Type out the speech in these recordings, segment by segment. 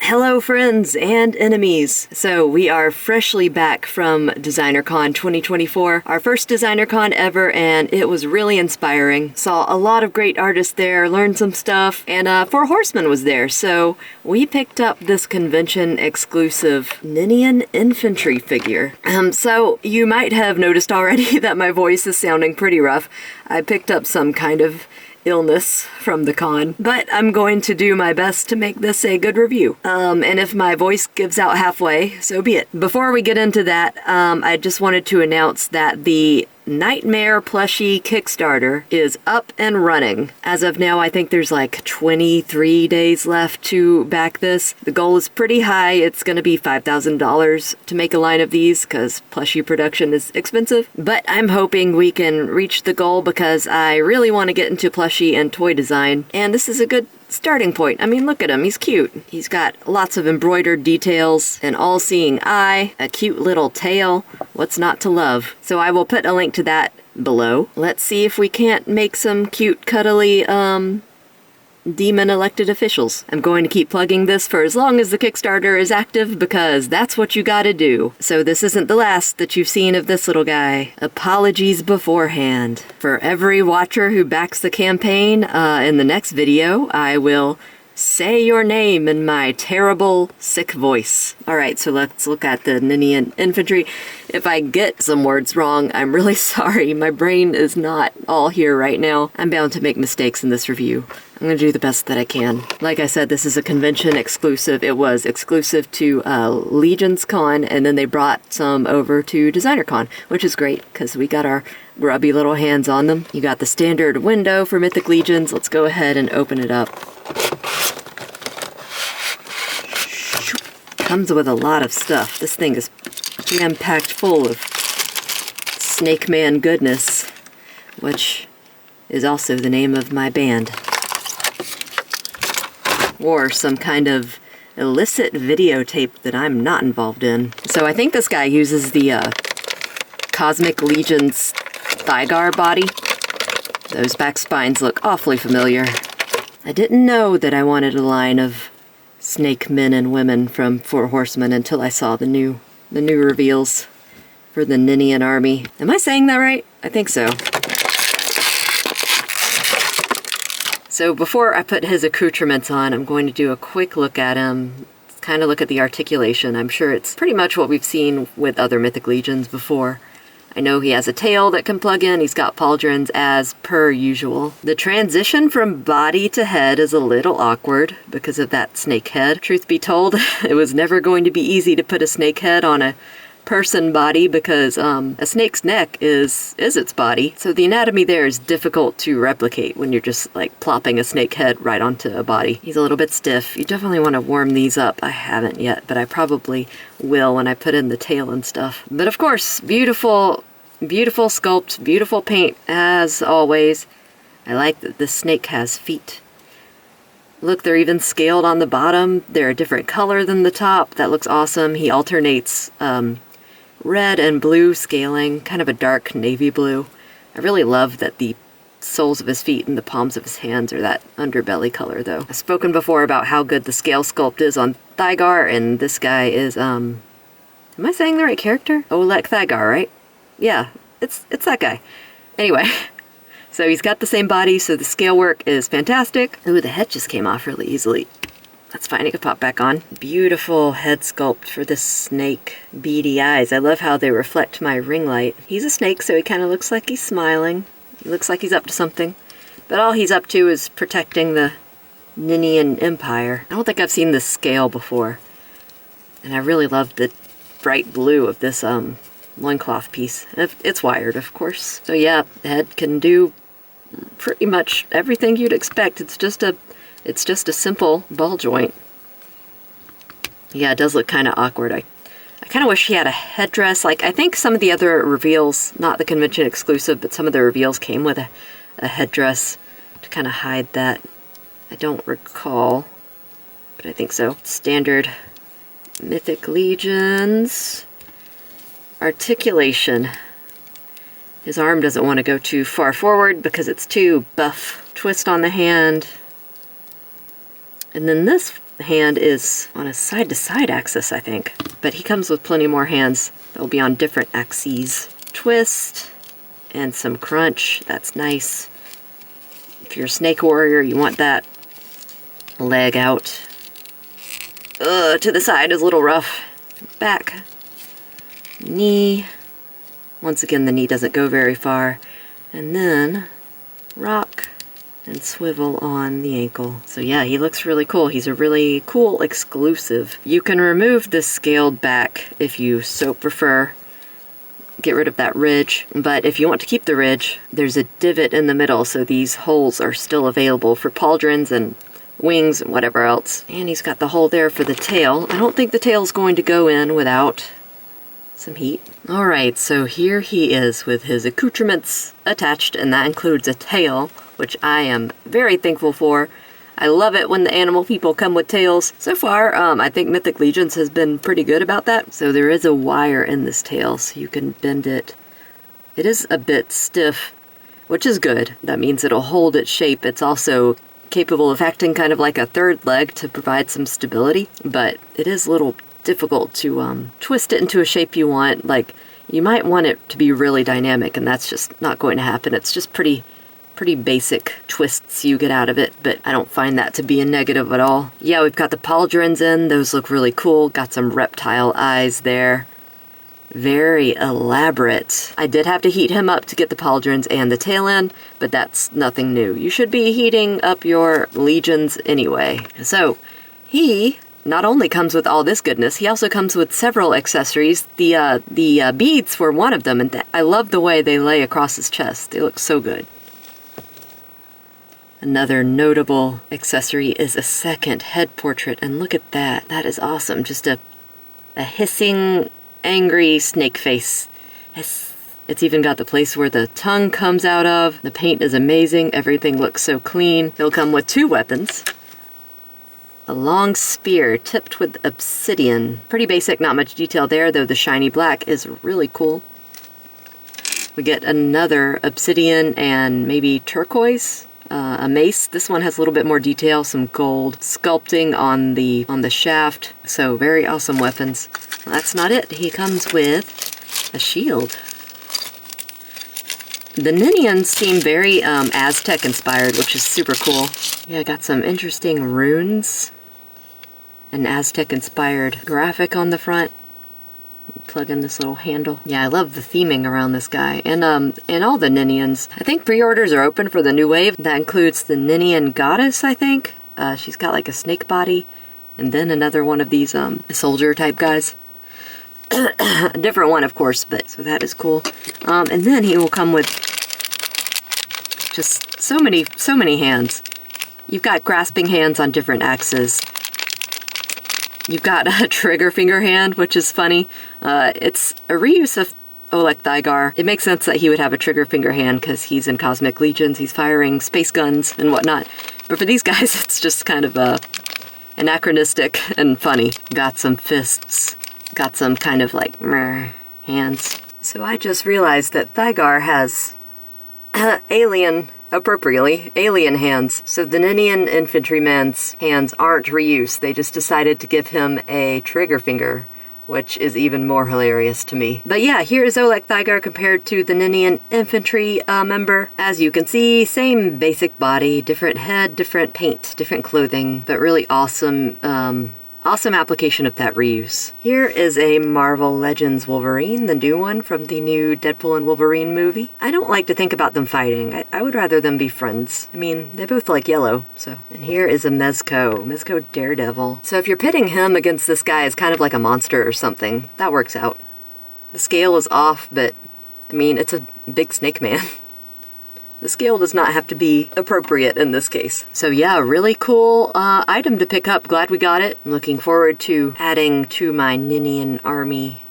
Hello friends and enemies! So we are freshly back from DesignerCon 2024, our first DesignerCon ever, and it was really inspiring. Saw a lot of great artists there, learned some stuff, and Four Horsemen was there, so we picked up this convention exclusive Ninian Infantry figure. So you might have noticed already that my voice is sounding pretty rough. I picked up some kind of illness from the con, but I'm going to do my best to make this a good review. And if my voice gives out halfway, so be it. Before we get into that, I just wanted to announce that the Nightmare plushie Kickstarter is up and running. As of now, I think there's like 23 days left to back this. The goal is pretty high. It's going to be $5,000 to make a line of these because plushie production is expensive. But I'm hoping we can reach the goal because I really want to get into plushie and toy design. And this is a good starting point. I mean, look at him. He's cute. He's got lots of embroidered details, an all-seeing eye, a cute little tail. What's not to love? So I will put a link to that below. Let's see if we can't make some cute, cuddly, demon elected officials. I'm going to keep plugging this for as long as the Kickstarter is active because that's what you gotta do. So this isn't the last that you've seen of this little guy. Apologies beforehand. For every watcher who backs the campaign, in the next video, I will say your name in my terrible, sick voice. Alright, so let's look at the Ninian Infantry. If I get some words wrong, I'm really sorry. My brain is not all here right now. I'm bound to make mistakes in this review. I'm gonna do the best that I can. Like I said, this is a convention exclusive. It was exclusive to Legion's Con, and then they brought some over to DesignerCon, which is great, because we got our grubby little hands on them. You got the standard window for Mythic Legions. Let's go ahead and open it up. Comes with a lot of stuff. This thing is jam-packed full of Snake Man goodness, which is also the name of my band. Or some kind of illicit videotape that I'm not involved in. So I think this guy uses the Cosmic Legion's Thygar body. Those back spines look awfully familiar. I didn't know that I wanted a line of snake men and women from Four Horsemen until I saw the new reveals for the Ninian army. Am I saying that right? I think so. So before I put his accoutrements on, I'm going to do a quick look at him, kind of look at the articulation. I'm sure it's pretty much what we've seen with other Mythic Legions before. I know he has a tail that can plug in, he's got pauldrons as per usual. The transition from body to head is a little awkward because of that snake head. Truth be told, it was never going to be easy to put a snake head on a person body because a snake's neck is its body. So the anatomy there is difficult to replicate when you're just like plopping a snake head right onto a body. He's a little bit stiff. You definitely want to warm these up. I haven't yet, but I probably will when I put in the tail and stuff. But of course, beautiful sculpt, beautiful paint as always. I like that the snake has feet. Look, they're even scaled on the bottom. They're a different color than the top. That looks awesome. He alternates red and blue scaling, kind of a dark navy blue. I really love that the soles of his feet and the palms of his hands are that underbelly color, though. I've spoken before about how good the scale sculpt is on Thygar, and this guy is, am I saying the right character? Olek Thygar, right? Yeah, it's that guy. Anyway, so he's got the same body, so the scale work is fantastic. Ooh, the head just came off really easily. That's fine, it could pop back on. Beautiful head sculpt for this snake. Beady eyes. I love how they reflect my ring light. He's a snake, so he kind of looks like he's smiling. He looks like he's up to something. But all he's up to is protecting the Ninian Empire. I don't think I've seen this scale before. And I really love the bright blue of this loincloth piece. It's wired, of course. So yeah, the head can do pretty much everything you'd expect. It's just a simple ball joint. Yeah, it does look kind of awkward. I kind of wish he had a headdress. Like, I think some of the other reveals, not the convention exclusive, but some of the reveals came with a headdress to kind of hide that. I don't recall, but I think so. Standard Mythic Legions. Articulation. His arm doesn't want to go too far forward because it's too buff. Twist on the hand. And then this hand is on a side-to-side axis, I think. But he comes with plenty more hands that will be on different axes. Twist and some crunch. That's nice. If you're a snake warrior, you want that leg out. To the side is a little rough. Back. Knee. Once again, the knee doesn't go very far. And then rock and swivel on the ankle. So yeah, he looks really cool. He's a really cool exclusive. You can remove this scaled back if you so prefer. Get rid of that ridge, but if you want to keep the ridge, there's a divot in the middle, so these holes are still available for pauldrons and wings and whatever else. And he's got the hole there for the tail. I don't think the tail's going to go in without some heat. Alright, so here he is with his accoutrements attached, and that includes a tail, which I am very thankful for. I love it when the animal people come with tails. So far, I think Mythic Legions has been pretty good about that. So there is a wire in this tail, so you can bend it. It is a bit stiff, which is good. That means it'll hold its shape. It's also capable of acting kind of like a third leg to provide some stability, but it is a little difficult to twist it into a shape you want. Like, you might want it to be really dynamic, and that's just not going to happen. It's just pretty basic twists you get out of it, but I don't find that to be a negative at all. Yeah, we've got the pauldrons in. Those look really cool. Got some reptile eyes there. Very elaborate. I did have to heat him up to get the pauldrons and the tail in, but that's nothing new. You should be heating up your legions anyway. So, he not only comes with all this goodness, he also comes with several accessories. The beads were one of them, and I love the way they lay across his chest. They look so good. Another notable accessory is a second head portrait, and look at that. That is awesome. Just a hissing, angry snake face. It's even got the place where the tongue comes out of. The paint is amazing. Everything looks so clean. He'll come with two weapons. A long spear tipped with obsidian. Pretty basic, not much detail there, though the shiny black is really cool. We get another obsidian and maybe turquoise. A mace. This one has a little bit more detail, some gold sculpting on the shaft. So very awesome weapons. Well, that's not it. He comes with a shield. The Ninians seem very Aztec inspired, which is super cool. Yeah, got some interesting runes. An Aztec inspired graphic on the front. Plug in this little handle. Yeah, I love the theming around this guy. And all the Ninians. I think pre-orders are open for the new wave. That includes the Ninian goddess, I think. She's got like a snake body. And then another one of these soldier type guys. A different one, of course, but so that is cool. And then he will come with just so many hands. You've got grasping hands on different axes. You've got a trigger finger hand, which is funny. It's a reuse of Oleg Thygar. It makes sense that he would have a trigger finger hand because he's in Cosmic Legions. He's firing space guns and whatnot. But for these guys, it's just kind of anachronistic and funny. Got some fists. Got some kind of like hands. So I just realized that Thygar has appropriately, alien hands. So the Ninian infantryman's hands aren't reused. They just decided to give him a trigger finger, which is even more hilarious to me. But yeah, here is Oleg Thygar compared to the Ninian infantry member. As you can see, same basic body, different head, different paint, different clothing, but really awesome awesome application of that reuse. Here is a Marvel Legends Wolverine, the new one from the new Deadpool and Wolverine movie. I don't like to think about them fighting. I would rather them be friends. I mean, they both like yellow, so. And here is a Mezco Daredevil. So if you're pitting him against this guy as kind of like a monster or something, that works out. The scale is off, but I mean, it's a big snake man. The scale does not have to be appropriate in this case. So yeah, really cool item to pick up. Glad we got it. I'm looking forward to adding to my Ninian army.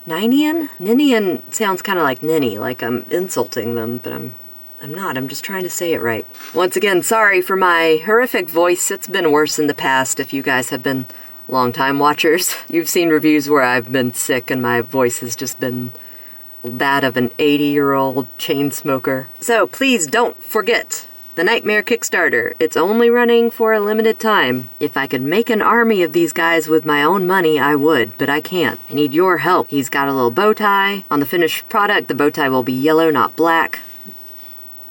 Ninian? Ninian sounds kind of like Ninny, like I'm insulting them, but I'm not. I'm just trying to say it right. Once again, sorry for my horrific voice. It's been worse in the past if you guys have been long-time watchers. You've seen reviews where I've been sick and my voice has just been that of an 80-year-old chain smoker. So please don't forget The Nightmare Kickstarter. It's only running for a limited time. If I could make an army of these guys with my own money, I would, but I can't. I need your help. He's got a little bow tie. On the finished product, the bow tie will be yellow, not black.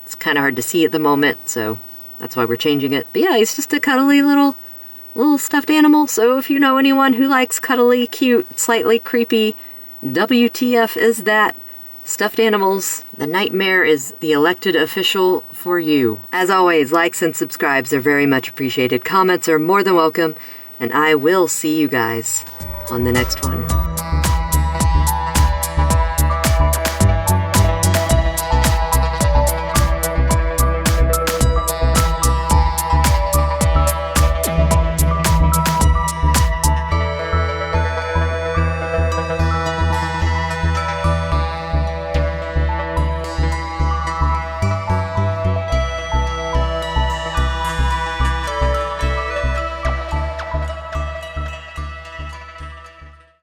It's kind of hard to see at the moment, so that's why we're changing it. But yeah, he's just a cuddly little stuffed animal, so if you know anyone who likes cuddly, cute, slightly creepy, WTF is that stuffed animals, the Nightmare is the elected official for you. As always, likes and subscribes are very much appreciated. Comments are more than welcome, and I will see you guys on the next one.